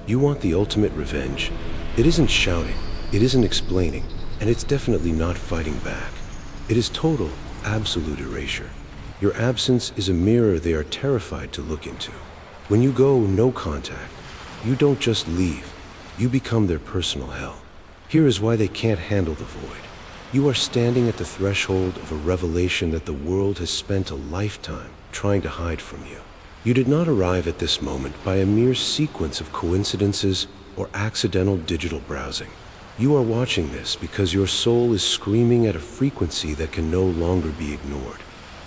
You want the ultimate revenge. It isn't shouting, it isn't explaining, and it's definitely not fighting back. It is total, absolute erasure. Your absence is a mirror they are terrified to look into. When you go no contact, you don't just leave, you become their personal hell. Here is why they can't handle the void. You are standing at the threshold of a revelation that the world has spent a lifetime trying to hide from you. You did not arrive at this moment by a mere sequence of coincidences or accidental digital browsing. You are watching this because your soul is screaming at a frequency that can no longer be ignored.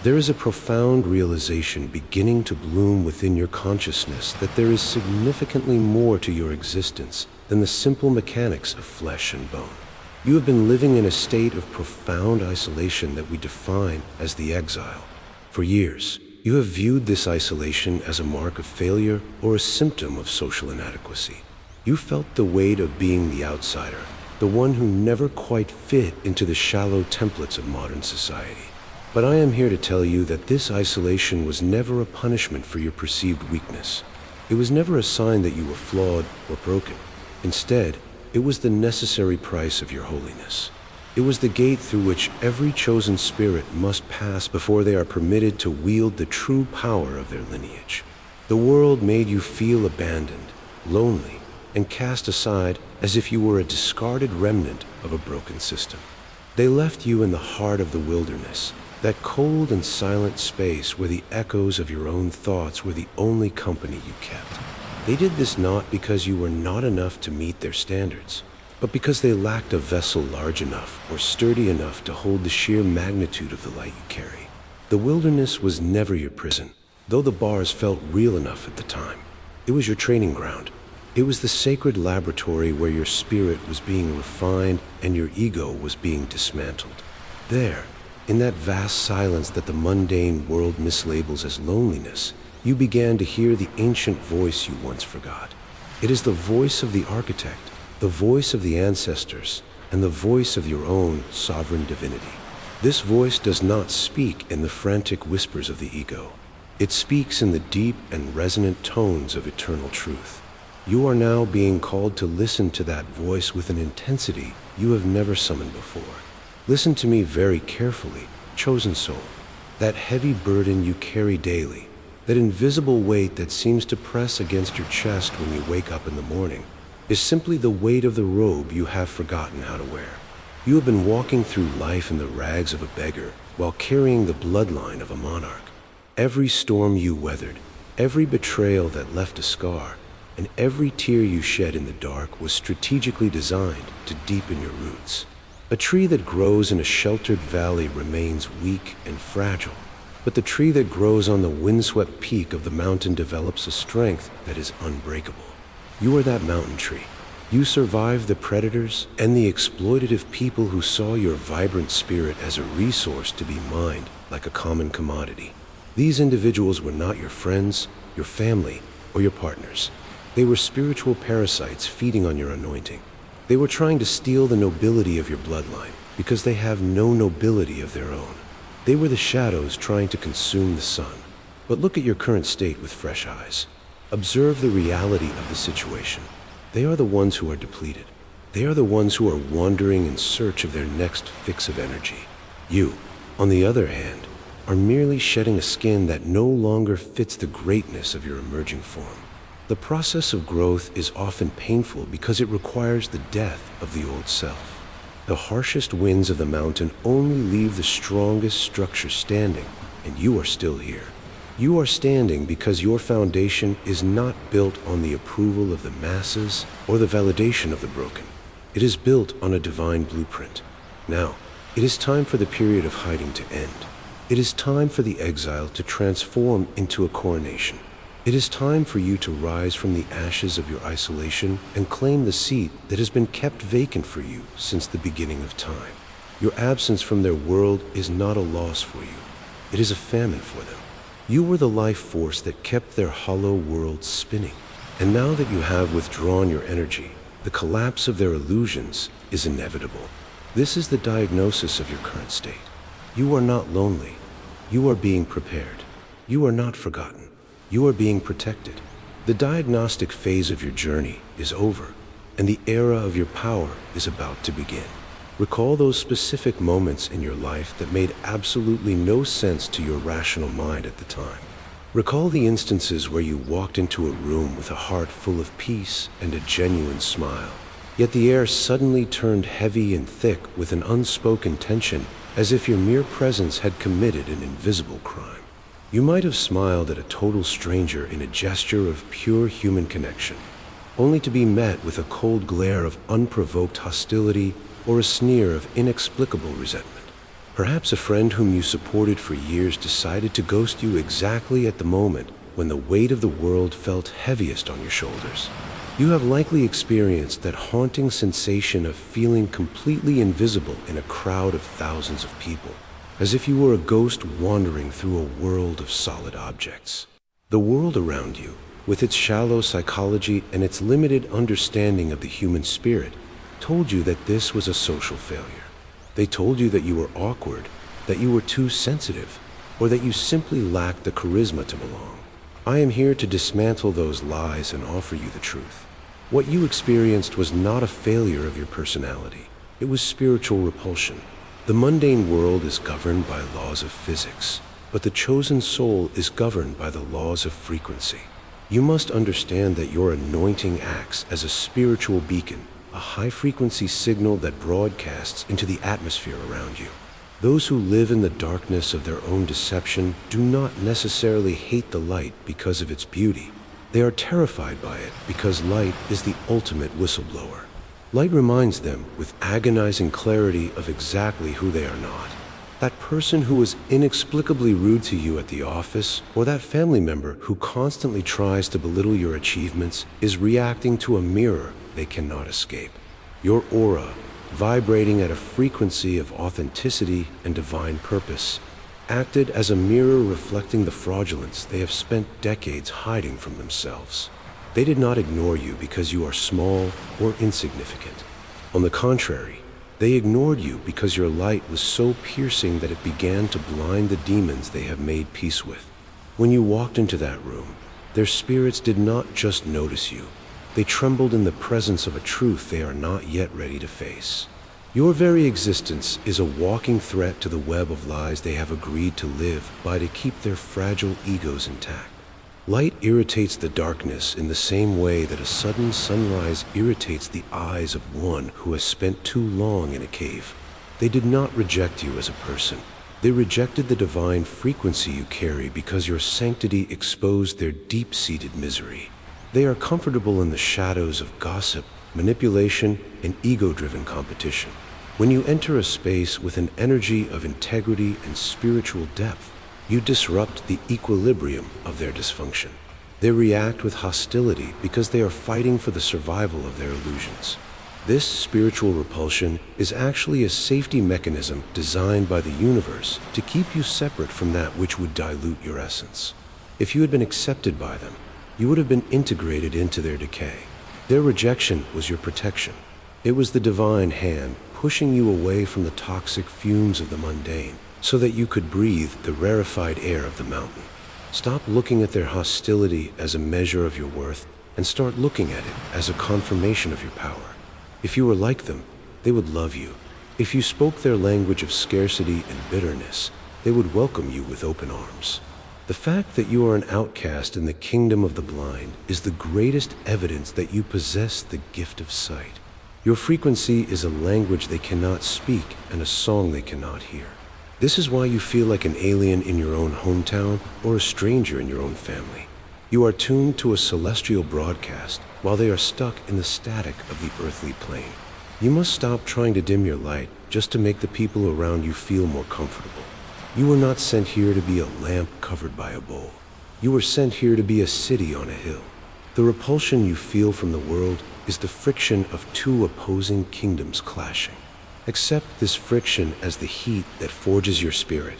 There is a profound realization beginning to bloom within your consciousness that there is significantly more to your existence than the simple mechanics of flesh and bone. You have been living in a state of profound isolation that we define as the exile. For years, you have viewed this isolation as a mark of failure or a symptom of social inadequacy. You felt the weight of being the outsider, the one who never quite fit into the shallow templates of modern society. But I am here to tell you that this isolation was never a punishment for your perceived weakness. It was never a sign that you were flawed or broken. Instead, it was the necessary price of your holiness. It was the gate through which every chosen spirit must pass before they are permitted to wield the true power of their lineage. The world made you feel abandoned, lonely, and cast aside as if you were a discarded remnant of a broken system. They left you in the heart of the wilderness, that cold and silent space where the echoes of your own thoughts were the only company you kept. They did this not because you were not enough to meet their standards, but because they lacked a vessel large enough or sturdy enough to hold the sheer magnitude of the light you carry. The wilderness was never your prison, though the bars felt real enough at the time. It was your training ground. It was the sacred laboratory where your spirit was being refined and your ego was being dismantled. There, in that vast silence that the mundane world mislabels as loneliness, you began to hear the ancient voice you once forgot. It is the voice of the architect, the voice of the ancestors, and the voice of your own sovereign divinity. This voice does not speak in the frantic whispers of the ego. It speaks in the deep and resonant tones of eternal truth. You are now being called to listen to that voice with an intensity you have never summoned before. Listen to me very carefully, chosen soul. That heavy burden you carry daily, that invisible weight that seems to press against your chest when you wake up in the morning, is simply the weight of the robe you have forgotten how to wear. You have been walking through life in the rags of a beggar while carrying the bloodline of a monarch. Every storm you weathered, every betrayal that left a scar, and every tear you shed in the dark was strategically designed to deepen your roots. A tree that grows in a sheltered valley remains weak and fragile, but the tree that grows on the windswept peak of the mountain develops a strength that is unbreakable. You are that mountain tree. You survived the predators and the exploitative people who saw your vibrant spirit as a resource to be mined like a common commodity. These individuals were not your friends, your family, or your partners. They were spiritual parasites feeding on your anointing. They were trying to steal the nobility of your bloodline because they have no nobility of their own. They were the shadows trying to consume the sun. But look at your current state with fresh eyes. Observe the reality of the situation. They are the ones who are depleted. They are the ones who are wandering in search of their next fix of energy. You, on the other hand, are merely shedding a skin that no longer fits the greatness of your emerging form. The process of growth is often painful because it requires the death of the old self. The harshest winds of the mountain only leave the strongest structure standing, and you are still here. You are standing because your foundation is not built on the approval of the masses or the validation of the broken. It is built on a divine blueprint. Now, it is time for the period of hiding to end. It is time for the exile to transform into a coronation. It is time for you to rise from the ashes of your isolation and claim the seat that has been kept vacant for you since the beginning of time. Your absence from their world is not a loss for you. It is a famine for them. You were the life force that kept their hollow world spinning. And now that you have withdrawn your energy, the collapse of their illusions is inevitable. This is the diagnosis of your current state. You are not lonely. You are being prepared. You are not forgotten. You are being protected. The diagnostic phase of your journey is over, and the era of your power is about to begin. Recall those specific moments in your life that made absolutely no sense to your rational mind at the time. Recall the instances where you walked into a room with a heart full of peace and a genuine smile, yet the air suddenly turned heavy and thick with an unspoken tension, as if your mere presence had committed an invisible crime. You might have smiled at a total stranger in a gesture of pure human connection, only to be met with a cold glare of unprovoked hostility or a sneer of inexplicable resentment. Perhaps a friend whom you supported for years decided to ghost you exactly at the moment when the weight of the world felt heaviest on your shoulders. You have likely experienced that haunting sensation of feeling completely invisible in a crowd of thousands of people, as if you were a ghost wandering through a world of solid objects. The world around you, with its shallow psychology and its limited understanding of the human spirit, told you that this was a social failure. They told you that you were awkward, that you were too sensitive, or that you simply lacked the charisma to belong. I am here to dismantle those lies and offer you the truth. What you experienced was not a failure of your personality. It was spiritual repulsion. The mundane world is governed by laws of physics, but the chosen soul is governed by the laws of frequency. You must understand that your anointing acts as a spiritual beacon, a high-frequency signal that broadcasts into the atmosphere around you. Those who live in the darkness of their own deception do not necessarily hate the light because of its beauty. They are terrified by it because light is the ultimate whistleblower. Light reminds them with agonizing clarity of exactly who they are not. That person who is inexplicably rude to you at the office, or that family member who constantly tries to belittle your achievements, is reacting to a mirror they cannot escape. Your aura, vibrating at a frequency of authenticity and divine purpose, acted as a mirror reflecting the fraudulence they have spent decades hiding from themselves. They did not ignore you because you are small or insignificant. On the contrary, they ignored you because your light was so piercing that it began to blind the demons they have made peace with. When you walked into that room, their spirits did not just notice you. They trembled in the presence of a truth they are not yet ready to face. Your very existence is a walking threat to the web of lies they have agreed to live by to keep their fragile egos intact. Light irritates the darkness in the same way that a sudden sunrise irritates the eyes of one who has spent too long in a cave. They did not reject you as a person. They rejected the divine frequency you carry because your sanctity exposed their deep-seated misery. They are comfortable in the shadows of gossip, manipulation, and ego-driven competition. When you enter a space with an energy of integrity and spiritual depth, you disrupt the equilibrium of their dysfunction. They react with hostility because they are fighting for the survival of their illusions. This spiritual repulsion is actually a safety mechanism designed by the universe to keep you separate from that which would dilute your essence. If you had been accepted by them, you would have been integrated into their decay. Their rejection was your protection. It was the divine hand pushing you away from the toxic fumes of the mundane, so that you could breathe the rarefied air of the mountain. Stop looking at their hostility as a measure of your worth and start looking at it as a confirmation of your power. If you were like them, they would love you. If you spoke their language of scarcity and bitterness, they would welcome you with open arms. The fact that you are an outcast in the kingdom of the blind is the greatest evidence that you possess the gift of sight. Your frequency is a language they cannot speak and a song they cannot hear. This is why you feel like an alien in your own hometown or a stranger in your own family. You are tuned to a celestial broadcast while they are stuck in the static of the earthly plane. You must stop trying to dim your light just to make the people around you feel more comfortable. You were not sent here to be a lamp covered by a bowl. You were sent here to be a city on a hill. The repulsion you feel from the world is the friction of two opposing kingdoms clashing. Accept this friction as the heat that forges your spirit.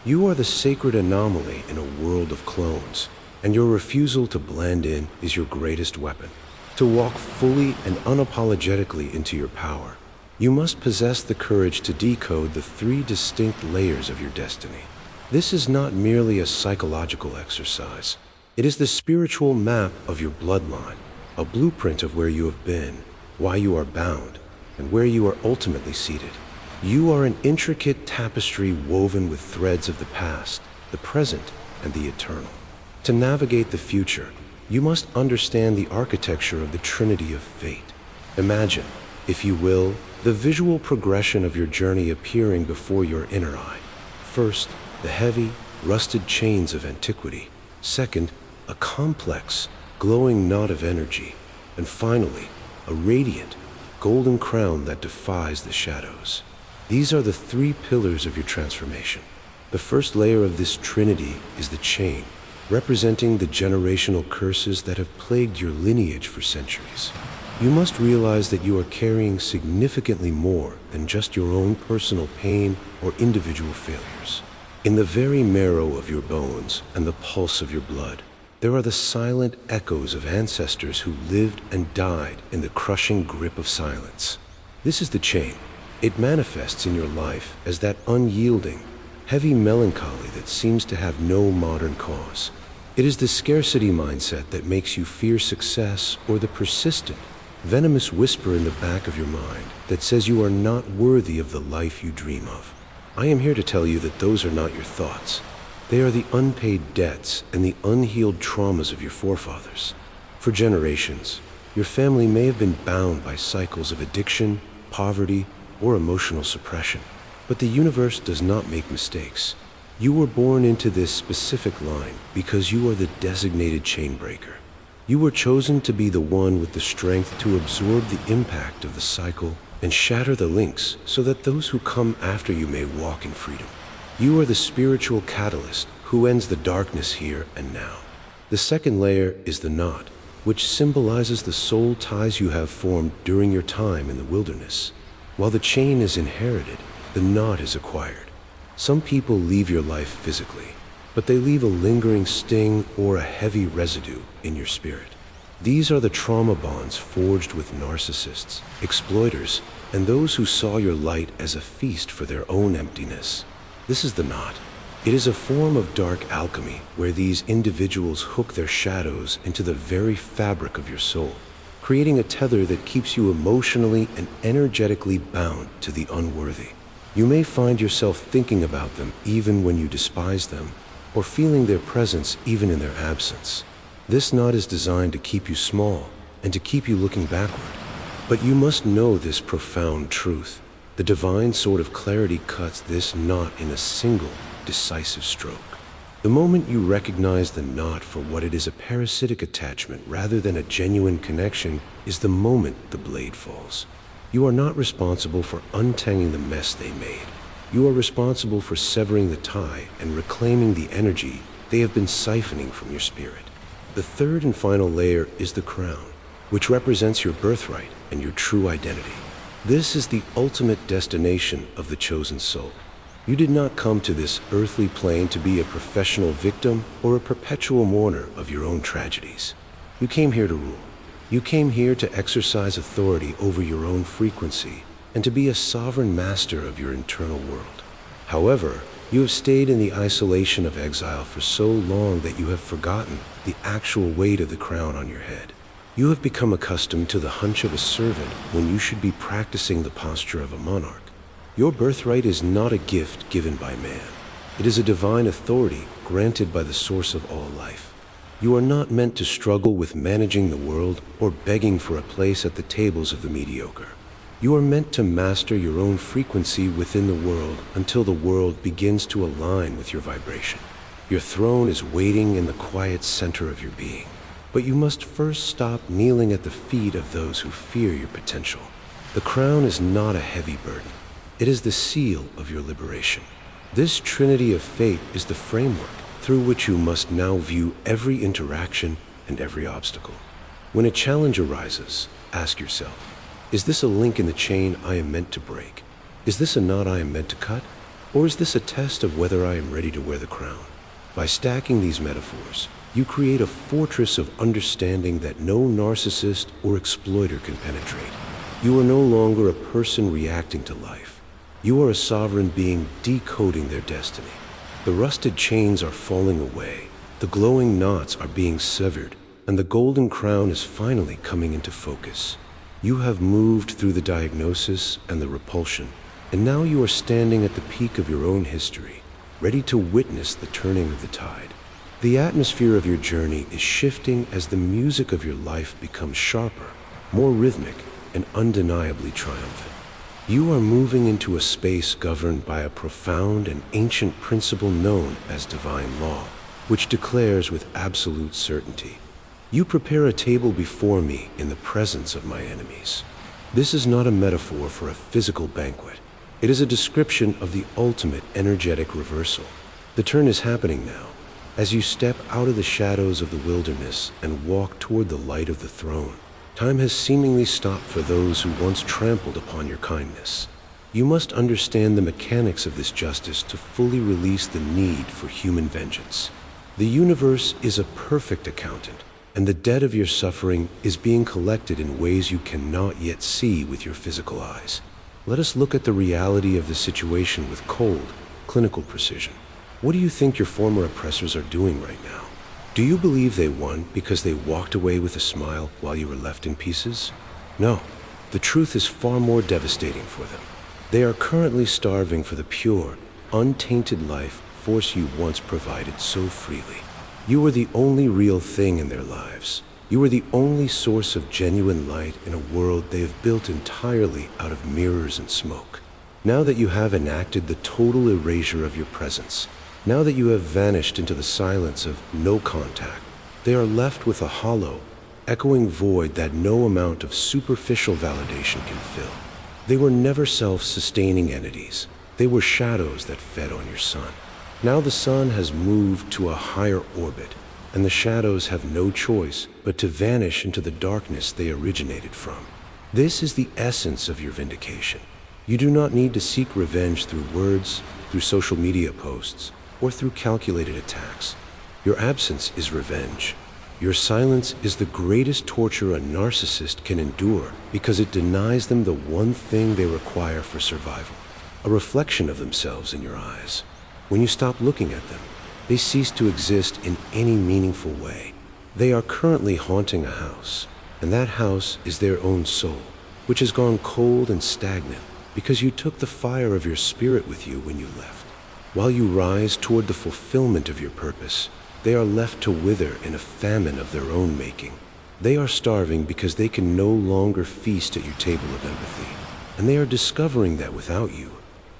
You are the sacred anomaly in a world of clones, and your refusal to blend in is your greatest weapon. To walk fully and unapologetically into your power, you must possess the courage to decode the three distinct layers of your destiny. This is not merely a psychological exercise. It is the spiritual map of your bloodline. a blueprint of where you have been, why you are bound, and where you are ultimately seated. You are an intricate tapestry woven with threads of the past, the present, and the eternal. To navigate the future, you must understand the architecture of the Trinity of Fate. Imagine, if you will, the visual progression of your journey appearing before your inner eye. First, the heavy, rusted chains of antiquity. Second, a complex, glowing knot of energy. And finally, a radiant, golden crown that defies the shadows. These are the three pillars of your transformation. The first layer of this trinity is the chain, representing the generational curses that have plagued your lineage for centuries. You must realize that you are carrying significantly more than just your own personal pain or individual failures. In the very marrow of your bones and the pulse of your blood, there are the silent echoes of ancestors who lived and died in the crushing grip of silence. This is the chain. It manifests in your life as that unyielding, heavy melancholy that seems to have no modern cause. It is the scarcity mindset that makes you fear success, or the persistent, venomous whisper in the back of your mind that says you are not worthy of the life you dream of. I am here to tell you that those are not your thoughts. They are the unpaid debts and the unhealed traumas of your forefathers. For generations, your family may have been bound by cycles of addiction, poverty, or emotional suppression. But the universe does not make mistakes. You were born into this specific line because you are the designated chain breaker. You were chosen to be the one with the strength to absorb the impact of the cycle and shatter the links so that those who come after you may walk in freedom. You are the spiritual catalyst who ends the darkness here and now. The second layer is the knot, which symbolizes the soul ties you have formed during your time in the wilderness. While the chain is inherited, the knot is acquired. Some people leave your life physically, but they leave a lingering sting or a heavy residue in your spirit. These are the trauma bonds forged with narcissists, exploiters, and those who saw your light as a feast for their own emptiness. This is the knot. It is a form of dark alchemy where these individuals hook their shadows into the very fabric of your soul, creating a tether that keeps you emotionally and energetically bound to the unworthy. You may find yourself thinking about them even when you despise them, or feeling their presence even in their absence. This knot is designed to keep you small and to keep you looking backward. But you must know this profound truth. The divine sword of clarity cuts this knot in a single, decisive stroke. The moment you recognize the knot for what it is, a parasitic attachment rather than a genuine connection, is the moment the blade falls. You are not responsible for untangling the mess they made. You are responsible for severing the tie and reclaiming the energy they have been siphoning from your spirit. The third and final layer is the crown, which represents your birthright and your true identity. This is the ultimate destination of the chosen soul. You did not come to this earthly plane to be a professional victim or a perpetual mourner of your own tragedies. You came here to rule. You came here to exercise authority over your own frequency and to be a sovereign master of your internal world. However, you have stayed in the isolation of exile for so long that you have forgotten the actual weight of the crown on your head. You have become accustomed to the hunch of a servant when you should be practicing the posture of a monarch. Your birthright is not a gift given by man. It is a divine authority granted by the source of all life. You are not meant to struggle with managing the world or begging for a place at the tables of the mediocre. You are meant to master your own frequency within the world until the world begins to align with your vibration. Your throne is waiting in the quiet center of your being. But you must first stop kneeling at the feet of those who fear your potential. The crown is not a heavy burden. It is the seal of your liberation. This trinity of fate is the framework through which you must now view every interaction and every obstacle. When a challenge arises, ask yourself, is this a link in the chain I am meant to break? Is this a knot I am meant to cut? Or is this a test of whether I am ready to wear the crown? By stacking these metaphors, you create a fortress of understanding that no narcissist or exploiter can penetrate. You are no longer a person reacting to life. You are a sovereign being decoding their destiny. The rusted chains are falling away. The glowing knots are being severed, and the golden crown is finally coming into focus. You have moved through the diagnosis and the repulsion, and now you are standing at the peak of your own history, ready to witness the turning of the tide. The atmosphere of your journey is shifting as the music of your life becomes sharper, more rhythmic, and undeniably triumphant. You are moving into a space governed by a profound and ancient principle known as divine law, which declares with absolute certainty, "You prepare a table before me in the presence of my enemies." This is not a metaphor for a physical banquet. It is a description of the ultimate energetic reversal. The turn is happening now, as you step out of the shadows of the wilderness and walk toward the light of the throne. Time has seemingly stopped for those who once trampled upon your kindness. You must understand the mechanics of this justice to fully release the need for human vengeance. The universe is a perfect accountant, and the debt of your suffering is being collected in ways you cannot yet see with your physical eyes. Let us look at the reality of the situation with cold, clinical precision. What do you think your former oppressors are doing right now? Do you believe they won because they walked away with a smile while you were left in pieces? No, the truth is far more devastating for them. They are currently starving for the pure, untainted life force you once provided so freely. You were the only real thing in their lives. You were the only source of genuine light in a world they have built entirely out of mirrors and smoke. Now that you have enacted the total erasure of your presence, now that you have vanished into the silence of no contact, they are left with a hollow, echoing void that no amount of superficial validation can fill. They were never self-sustaining entities. They were shadows that fed on your sun. Now the sun has moved to a higher orbit, and the shadows have no choice but to vanish into the darkness they originated from. This is the essence of your vindication. You do not need to seek revenge through words, through social media posts, or through calculated attacks. Your absence is revenge. Your silence is the greatest torture a narcissist can endure because it denies them the one thing they require for survival, a reflection of themselves in your eyes. When you stop looking at them, they cease to exist in any meaningful way. They are currently haunting a house, and that house is their own soul, which has gone cold and stagnant because you took the fire of your spirit with you when you left. While you rise toward the fulfillment of your purpose, they are left to wither in a famine of their own making. They are starving because they can no longer feast at your table of empathy, and they are discovering that without you,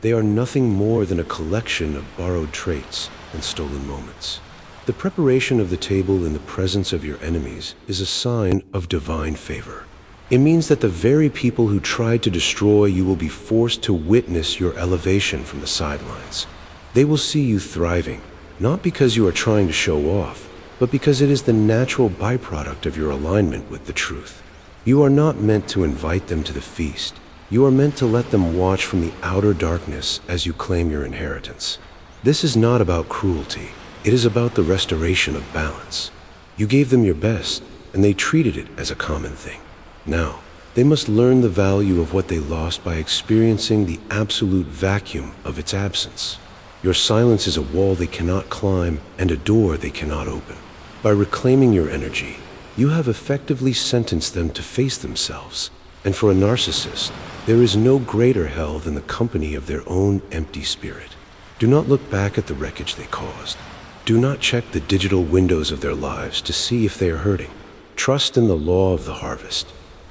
they are nothing more than a collection of borrowed traits and stolen moments. The preparation of the table in the presence of your enemies is a sign of divine favor. It means that the very people who tried to destroy you will be forced to witness your elevation from the sidelines. They will see you thriving, not because you are trying to show off, but because it is the natural byproduct of your alignment with the truth. You are not meant to invite them to the feast. You are meant to let them watch from the outer darkness as you claim your inheritance. This is not about cruelty. It is about the restoration of balance. You gave them your best, and they treated it as a common thing. Now, they must learn the value of what they lost by experiencing the absolute vacuum of its absence. Your silence is a wall they cannot climb and a door they cannot open. By reclaiming your energy, you have effectively sentenced them to face themselves. And for a narcissist, there is no greater hell than the company of their own empty spirit. Do not look back at the wreckage they caused. Do not check the digital windows of their lives to see if they are hurting. Trust in the law of the harvest.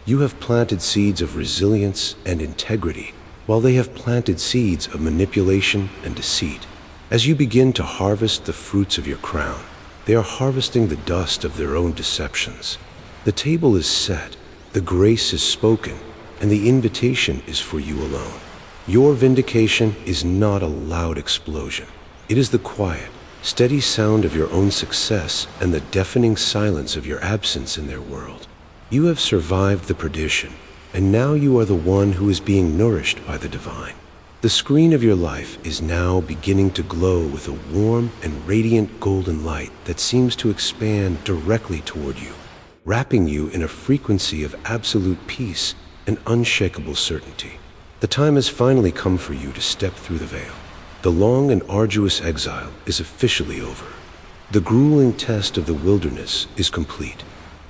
You have planted seeds of resilience and integrity, while they have planted seeds of manipulation and deceit. As you begin to harvest the fruits of your crown, they are harvesting the dust of their own deceptions. The table is set, the grace is spoken, and the invitation is for you alone. Your vindication is not a loud explosion. It is the quiet, steady sound of your own success and the deafening silence of your absence in their world. You have survived the perdition, and now you are the one who is being nourished by the divine. The screen of your life is now beginning to glow with a warm and radiant golden light that seems to expand directly toward you, wrapping you in a frequency of absolute peace and unshakable certainty. The time has finally come for you to step through the veil. The long and arduous exile is officially over. The grueling test of the wilderness is complete.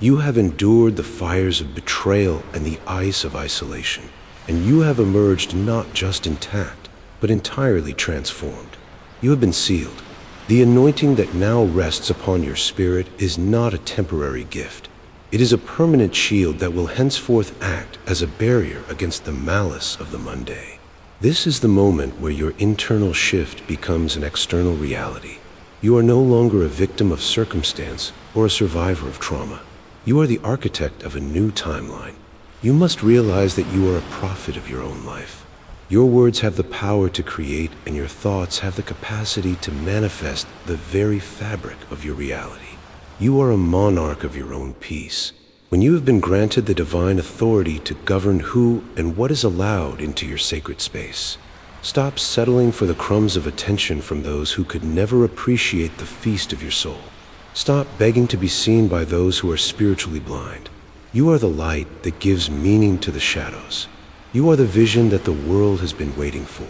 You have endured the fires of betrayal and the ice of isolation, and you have emerged not just intact, but entirely transformed. You have been sealed. The anointing that now rests upon your spirit is not a temporary gift. It is a permanent shield that will henceforth act as a barrier against the malice of the mundane. This is the moment where your internal shift becomes an external reality. You are no longer a victim of circumstance or a survivor of trauma. You are the architect of a new timeline. You must realize that you are a prophet of your own life. Your words have the power to create, and your thoughts have the capacity to manifest the very fabric of your reality. You are a monarch of your own peace. When you have been granted the divine authority to govern who and what is allowed into your sacred space, stop settling for the crumbs of attention from those who could never appreciate the feast of your soul. Stop begging to be seen by those who are spiritually blind. You are the light that gives meaning to the shadows. You are the vision that the world has been waiting for.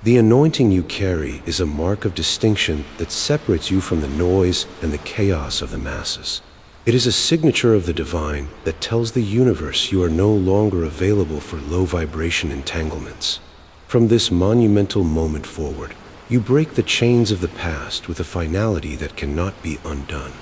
The anointing you carry is a mark of distinction that separates you from the noise and the chaos of the masses. It is a signature of the divine that tells the universe you are no longer available for low vibration entanglements. From this monumental moment forward, you break the chains of the past with a finality that cannot be undone.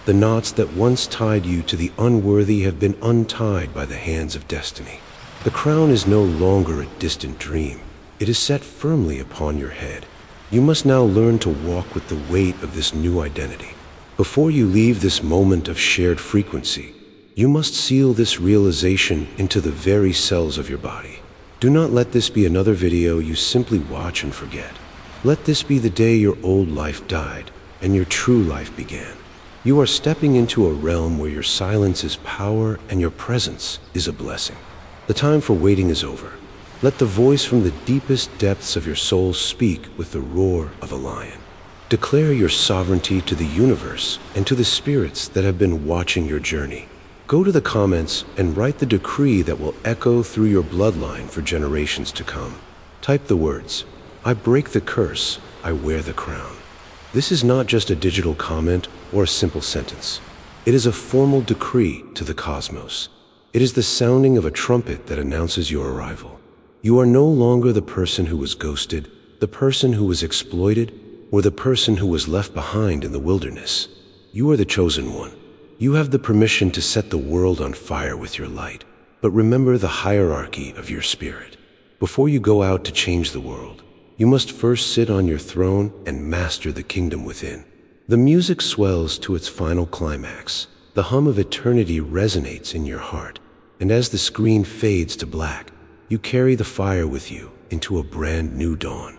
The knots that once tied you to the unworthy have been untied by the hands of destiny. The crown is no longer a distant dream. It is set firmly upon your head. You must now learn to walk with the weight of this new identity. Before you leave this moment of shared frequency, you must seal this realization into the very cells of your body. Do not let this be another video you simply watch and forget. Let this be the day your old life died and your true life began. You are stepping into a realm where your silence is power and your presence is a blessing. The time for waiting is over. Let the voice from the deepest depths of your soul speak with the roar of a lion. Declare your sovereignty to the universe and to the spirits that have been watching your journey. Go to the comments and write the decree that will echo through your bloodline for generations to come. Type the words, "I break the curse, I wear the crown." This is not just a digital comment or a simple sentence. It is a formal decree to the cosmos. It is the sounding of a trumpet that announces your arrival. You are no longer the person who was ghosted, the person who was exploited, or the person who was left behind in the wilderness. You are the chosen one. You have the permission to set the world on fire with your light. But remember the hierarchy of your spirit. Before you go out to change the world, you must first sit on your throne and master the kingdom within. The music swells to its final climax. The hum of eternity resonates in your heart. And as the screen fades to black, you carry the fire with you into a brand new dawn.